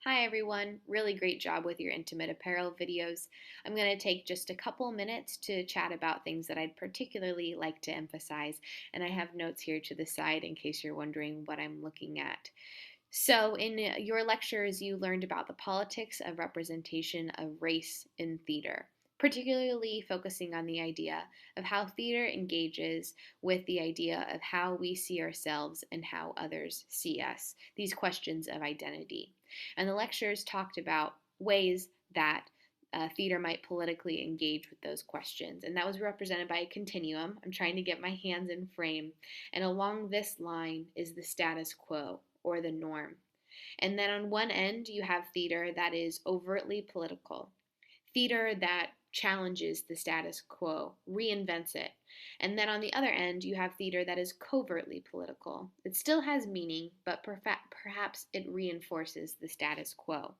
Hi everyone, really great job with your intimate apparel videos. I'm going to take just a couple minutes to chat about things that I'd particularly like to emphasize, and I have notes here to the side in case you're wondering what I'm looking at. So, in your lectures, you learned about the politics of representation of race in theater, particularly focusing on the idea of how theater engages with the idea of how we see ourselves and how others see us, these questions of identity. And the lectures talked about ways that theater might politically engage with those questions. And that was represented by a continuum. I'm trying to get my hands in frame. And along this line is the status quo or the norm. And then on one end, you have theater that is overtly political, theater that challenges the status quo, reinvents it. And then on the other end, you have theater that is covertly political. It still has meaning, but perhaps it reinforces the status quo.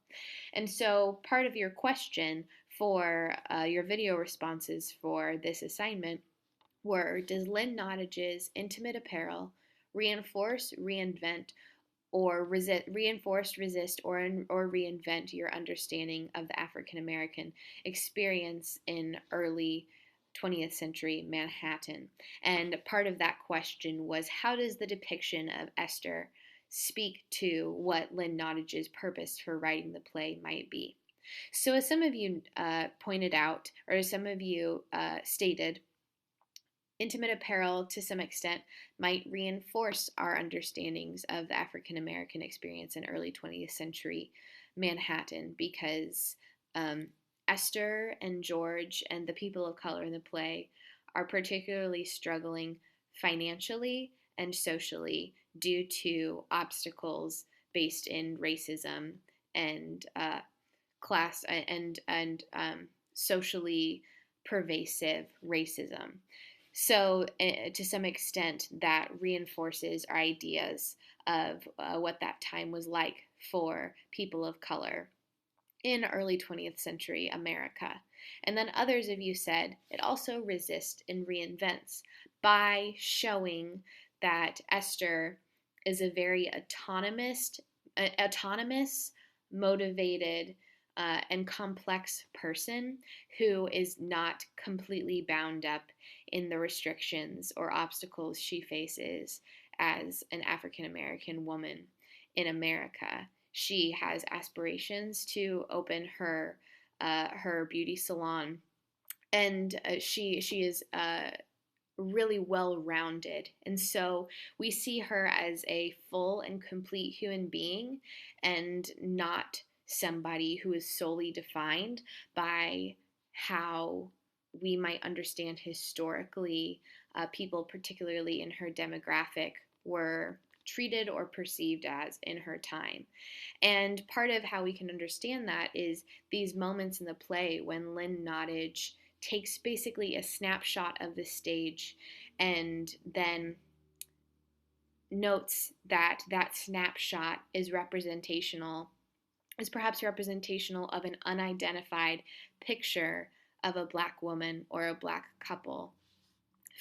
And so, part of your question for your video responses for this assignment were: does Lynn Nottage's intimate apparel reinforce, reinvent, or resist, or reinvent your understanding of the African American experience in early 20th century Manhattan? And part of that question was, how does the depiction of Esther speak to what Lynn Nottage's purpose for writing the play might be? So, as some of you pointed out, or as some of you stated, intimate apparel to some extent might reinforce our understandings of the African American experience in early 20th century Manhattan because Esther and George and the people of color in the play are particularly struggling financially and socially due to obstacles based in racism and class and socially pervasive racism. So, to some extent, that reinforces our ideas of what that time was like for people of color in early 20th century America. And then others of you said it also resists and reinvents by showing that Esther is a very autonomous, motivated, and complex person who is not completely bound up in the restrictions or obstacles she faces as an African American woman in America. She has aspirations to open her beauty salon, and she is really well rounded. And so we see her as a full and complete human being and not somebody who is solely defined by how we might understand historically people, particularly in her demographic, were treated or perceived as in her time. And part of how we can understand that is these moments in the play when Lynn Nottage takes basically a snapshot of the stage and then notes that that snapshot is perhaps representational of an unidentified picture of a black woman or a black couple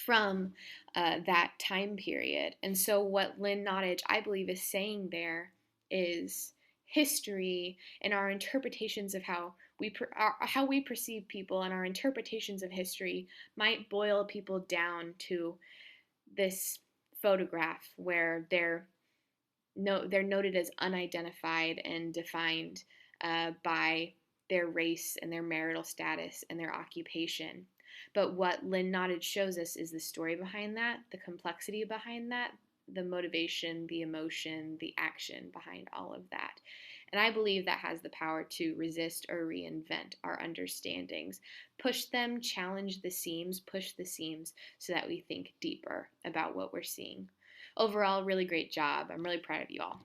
from that time period. And so what Lynn Nottage, I believe, is saying there is history and our interpretations of how we perceive people, and our interpretations of history might boil people down to this photograph where they're noted as unidentified and defined by their race and their marital status and their occupation. But what Lynn Nottage shows us is the story behind that, the complexity behind that, the motivation, the emotion, the action behind all of that. And I believe that has the power to resist or reinvent our understandings, push them, challenge the seams, push the seams so that we think deeper about what we're seeing. Overall, really great job. I'm really proud of you all.